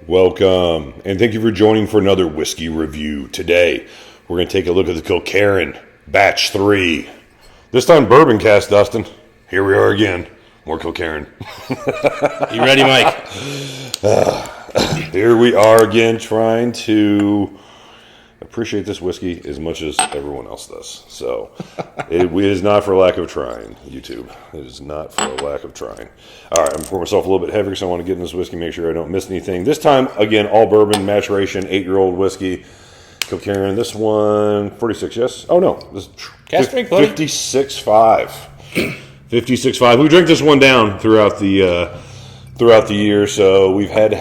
Welcome, and thank you for joining for another whiskey review. Today, we're going to take a look at the Kilkerran Batch 3. This time, bourbon cast, Dustin. Here we are again. More Kilkerran. You ready, Mike? Here we are again, trying to appreciate this whiskey as much as everyone else does. So, it is not for lack of trying, YouTube. It is not for lack of trying. All right, I'm pouring myself a little bit heavier, so I want to get in this whiskey, make sure I don't miss anything. This time, again, all bourbon, maturation, 8-year-old whiskey. Kilkerran, this one, 46, yes? Oh, no. This Cask drink, buddy. 56.5. 56.5. We drank this one down throughout the year, so we've had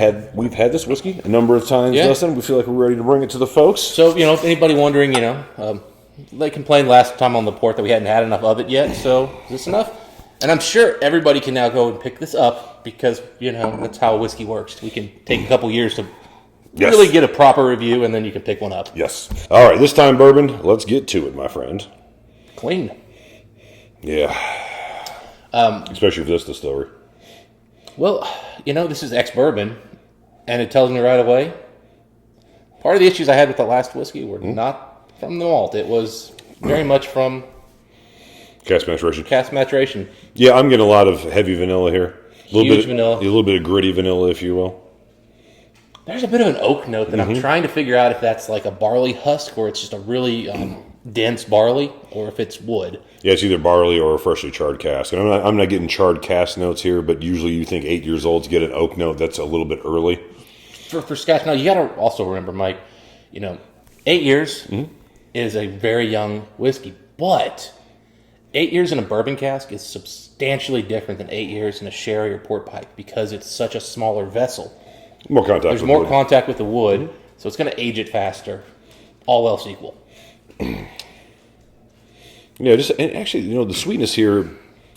this whiskey a number of times, Yeah. Dustin. We feel like we're ready to bring it to the folks. So, if anybody wondering, they complained last time on the port that we hadn't had enough of it yet, so is this enough? And I'm sure everybody can now go and pick this up because, that's how whiskey works. We can take a couple years to really get a proper review, and then you can pick one up. Yes. All right, this time, bourbon, let's get to it, my friend. Clean. Yeah. Especially for this distillery. Well, this is Ex-Bourbon, and it tells me right away. Part of the issues I had with the last whiskey were not from the malt. It was very much from Cask maturation. Yeah, I'm getting a lot of heavy vanilla here. Vanilla. A little bit of gritty vanilla, if you will. There's a bit of an oak note that I'm trying to figure out if that's like a barley husk or it's just a really dense barley, or if it's wood. Yeah, it's either barley or a freshly charred cask. And I'm not getting charred cask notes here, but usually you think 8 years old to get an oak note. That's a little bit early. For Scotch, now you got to also remember, Mike, 8 years is a very young whiskey, but 8 years in a bourbon cask is substantially different than 8 years in a sherry or port pipe because it's such a smaller vessel. More contact. There's more contact with the wood, so it's going to age it faster, all else equal. Yeah, and actually, the sweetness here,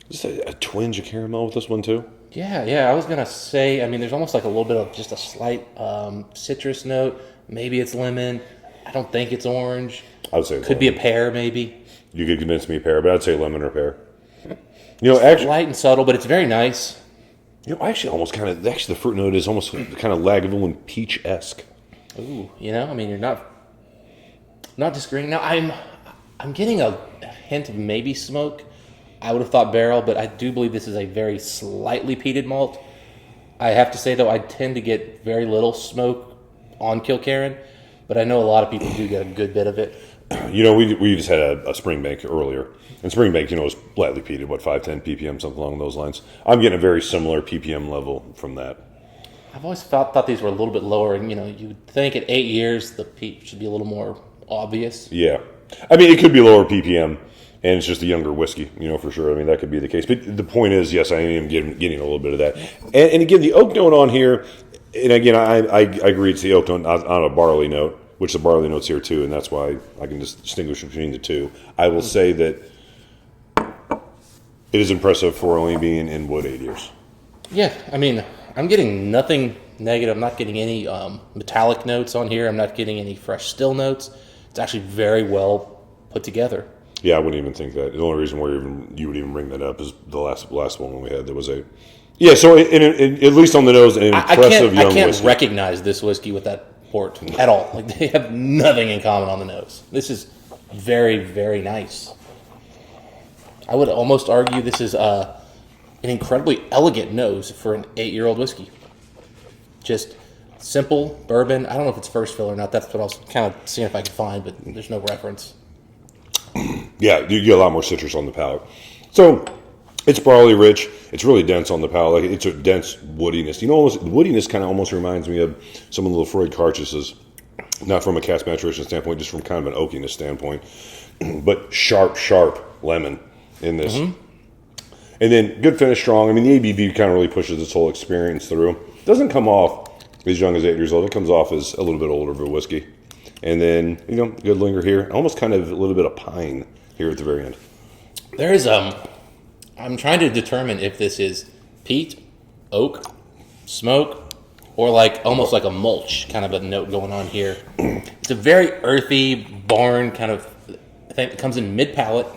just a twinge of caramel with this one too. Yeah, I was going to say, there's almost like a little bit of just a slight citrus note. Maybe it's lemon. I don't think it's orange. I would say it's could be a pear, maybe. You could convince me pear, but I'd say lemon or pear. Actually, light and subtle, but it's very nice. I actually almost the fruit note is almost kind of Lagavulin peach-esque. Ooh, you're not disagreeing. Now, I'm getting a hint of maybe smoke. I would have thought barrel, but I do believe this is a very slightly peated malt. I have to say, though, I tend to get very little smoke on Kilkerran, but I know a lot of people do get a good bit of it. We just had a Springbank earlier. And Springbank, is lightly peated, 5-10 ppm, something along those lines. I'm getting a very similar ppm level from that. I've always thought these were a little bit lower, and, you would think at 8 years the peat should be a little more obvious. Yeah. It could be lower ppm, and it's just a younger whiskey, for sure. That could be the case. But the point is, yes, I am getting a little bit of that. And again, the oak note on here, and again, I agree it's the oak note on a barley note, which the barley note's here too, and that's why I can just distinguish between the two. I will say that it is impressive for only being in wood 8 years. Yeah, I'm getting nothing negative. I'm not getting any metallic notes on here. I'm not getting any fresh still notes. It's actually very well put together. Yeah, I wouldn't even think that. The only reason why you would even bring that up is the last one we had. There was a... Yeah, so at least on the nose, an impressive young whiskey. I can't recognize this whiskey with that port at all. They have nothing in common on the nose. This is very, very nice. I would almost argue this is an incredibly elegant nose for an 8-year-old whiskey. Just simple bourbon. I don't know if it's first fill or not. That's what I was kind of seeing if I could find, but there's no reference. Yeah, you get a lot more citrus on the palate. So it's barley rich. It's really dense on the palate. It's a dense woodiness. Woodiness kind of almost reminds me of some of the Lefroy Cartouches. Not from a cask maturation standpoint, just from kind of an oakiness standpoint. But sharp lemon in this. And then good finish, strong. The ABV kind of really pushes this whole experience through. It doesn't come off as young as 8 years old. It comes off as a little bit older of a whiskey. And then, good linger here. Almost kind of a little bit of pine here at the very end. There is, I'm trying to determine if this is peat, oak, smoke, or almost like a mulch kind of a note going on here. It's a very earthy, barn kind of thing. It comes in mid-palate.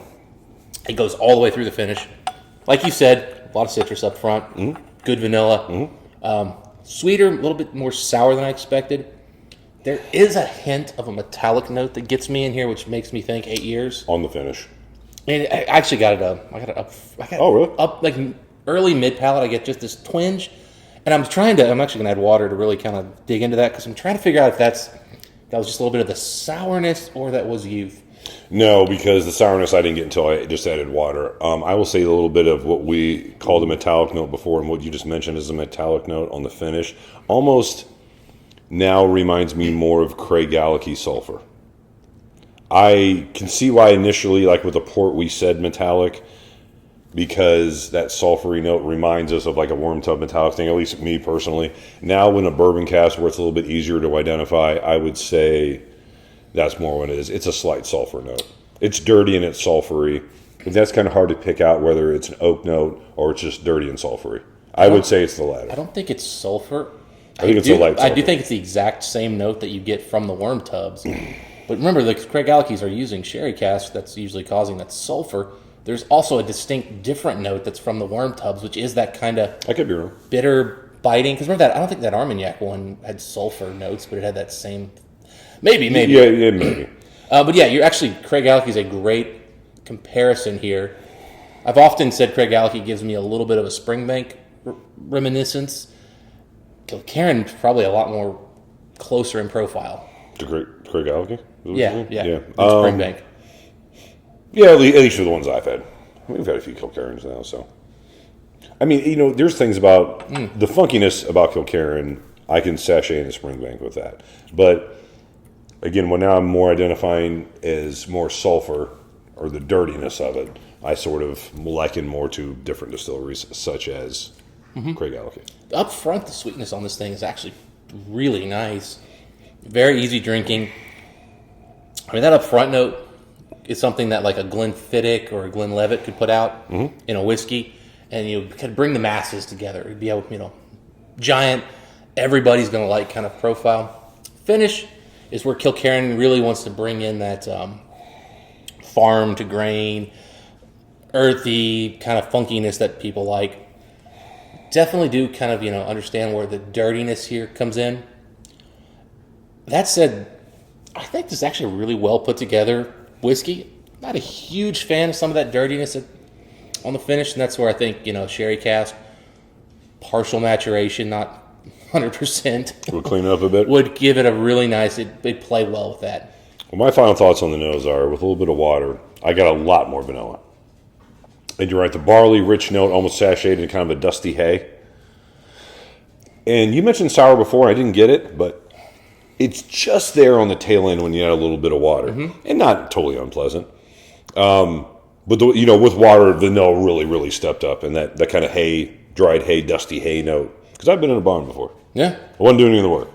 It goes all the way through the finish. Like you said, a lot of citrus up front. Good vanilla. Sweeter, a little bit more sour than I expected. There is a hint of a metallic note that gets me in here, which makes me think 8 years. On the finish. And I actually got it up. I got it up. Oh, really? Up like early mid palate. I get just this twinge, and I'm actually going to add water to really kind of dig into that because I'm trying to figure out if that was just a little bit of the sourness or that was youth. No, because the sourness I didn't get until I just added water. I will say a little bit of what we called a metallic note before, and what you just mentioned is a metallic note on the finish. Almost now reminds me more of Craigellachie sulfur. I can see why initially, like with the port, we said metallic, because that sulfury note reminds us of like a worm tub metallic thing, at least me personally. Now when a bourbon cask where it's a little bit easier to identify, I would say that's more what it is. It's a slight sulfur note. It's dirty and it's sulfury, but that's kind of hard to pick out whether it's an oak note or it's just dirty and sulfury. I would say it's the latter. I don't think it's sulfur. I think it's a light sulfur. I do think it's the exact same note that you get from the worm tubs. But remember, the Craigellachie's are using sherry cask that's usually causing that sulfur. There's also a distinct different note that's from the worm tubs, which is that kind of I could be wrong. Bitter, biting. Because remember that, I don't think that Armagnac one had sulfur notes, but it had that same... Maybe. Yeah, maybe. But yeah, you're actually... Craigellachie is a great comparison here. I've often said Craigellachie gives me a little bit of a Springbank reminiscence. Kilkerran is probably a lot more closer in profile. To Craigellachie? Yeah. Springbank. Yeah, at least for the ones I've had. We've had a few Kilkerrans now, so. I mean, there's things about the funkiness about Kilkerran. I can sachet in the Springbank with that. But, again, when now I'm more identifying as more sulfur or the dirtiness of it, I sort of liken more to different distilleries, such as Craigellachie. Up front, the sweetness on this thing is actually really nice. Very easy drinking. I mean, that up front note is something that like a Glenfiddich or a Glenlivet could put out in a whiskey, and you could bring the masses together. It'd be able, giant, everybody's going to like kind of profile. Finish is where Kilkerran really wants to bring in that farm to grain, earthy kind of funkiness that people like. Definitely do kind of, understand where the dirtiness here comes in. That said, I think this is actually a really well put together whiskey. Not a huge fan of some of that dirtiness on the finish, and that's where I think, sherry cask, partial maturation, not 100%. We'll clean it up a bit. Would give it a really nice, it'd play well with that. Well, my final thoughts on the nose are, with a little bit of water, I got a lot more vanilla. And you're right, the barley rich note almost sashayed in kind of a dusty hay. And you mentioned sour before, I didn't get it, but it's just there on the tail end when you add a little bit of water, and not totally unpleasant. But with water, the note really, really stepped up, and that kind of hay, dried hay, dusty hay note. Because I've been in a barn before. Yeah, I wasn't doing any of the work.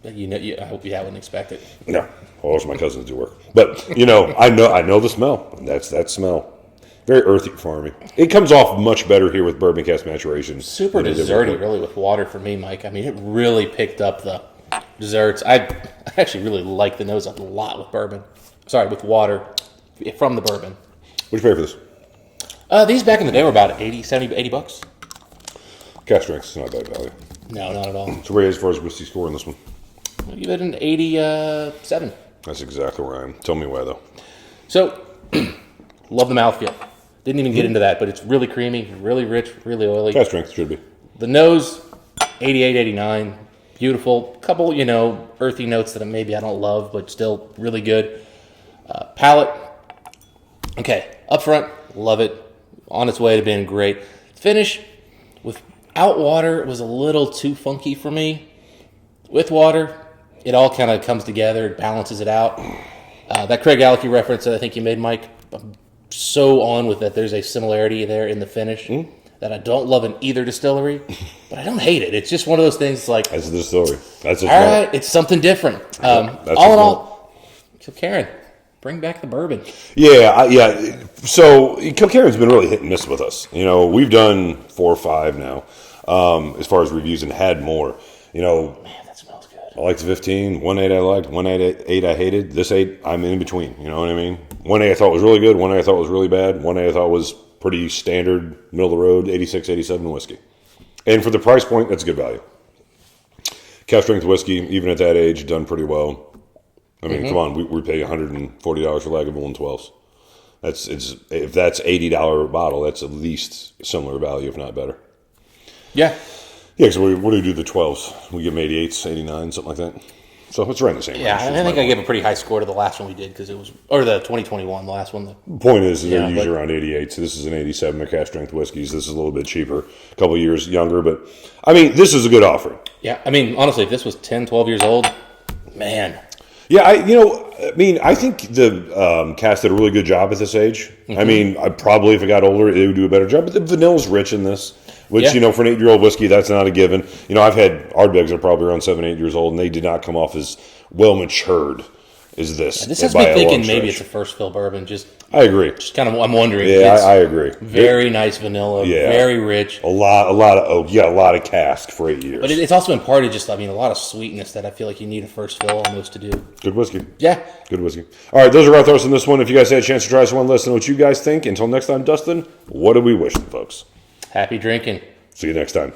I hope you wouldn't expect it. No, most of my cousins do work, but I know the smell. That's that smell. Very earthy, farmy. It comes off much better here with bourbon cask maturation. Super desserty, really, with water for me, Mike. I mean, it really picked up the desserts. I actually really like the nose a lot with bourbon. Sorry, with water from the bourbon. What'd you pay for this? These back in the day were about $80 Cask strength is not bad value. No, not at all. So where as far as whiskey score on this one? I'll give it an 87. That's exactly where I am. Tell me why, though. So, love the mouthfeel. Didn't even get into that, but it's really creamy, really rich, really oily. Cask strength should be. The nose, 88, 89. Beautiful. Couple, earthy notes that maybe I don't love, but still really good. Palate. Okay. Up front, love it. On its way to being great. Finish, without water, it was a little too funky for me. With water, it all kind of comes together, balances it out. That Craigellachie reference that I think you made, Mike, I'm so on with that. There's a similarity there in the finish that I don't love in either distillery, but I don't hate it. It's just one of those things like... That's a distillery. That's a all right, it's something different. All in all, Kilkerran, bring back the bourbon. Yeah. So Kilkerran's been really hit and miss with us. We've done 4 or 5 now as far as reviews and had more. Man, that smells good. I liked 15. 1.8 I liked. 1.8 I hated. This 8, I'm in between. You know what I mean? 1.8 I thought was really good. 1.8 I thought was really bad. 1.8 I thought was pretty standard, middle of the road, 86, 87 whiskey. And for the price point, that's good value. Cask strength whiskey, even at that age, done pretty well. I mean, come on, we pay $140 for Lagavulin 12s. If that's $80 a bottle, that's at least similar value, if not better. Yeah. Yeah, so what do we do the 12s? We give them 88s, 89, something like that. So it's right in the same range. Yeah, I think I gave a pretty high score to the last one we did because it was, or the 2021, the last one. The point is, they're usually around 88. So this is an 87. They're cask strength whiskeys. This is a little bit cheaper, a couple years younger, but I mean, this is a good offering. Yeah, I mean, honestly, if this was 10, 12 years old, man. Yeah, I think the Cask did a really good job at this age. I mean, I probably if it got older, it would do a better job. But the vanilla's rich in this, which for an 8-year-old whiskey, that's not a given. I've had Ardbegs that are probably around 7, 8 years old, and they did not come off as well matured as this. This has me thinking maybe it's a first fill bourbon. I agree. Just kind of, I'm wondering. Yeah, I agree. Very nice vanilla. Yeah. Very rich. A lot of oak. Yeah, a lot of cask for 8 years. But it's also imparted a lot of sweetness that I feel like you need a first fill almost to do. Good whiskey. Yeah. Good whiskey. All right, those are our thoughts on this one. If you guys had a chance to try this one, let us know what you guys think. Until next time, Dustin, what are we wishing, folks? Happy drinking. See you next time.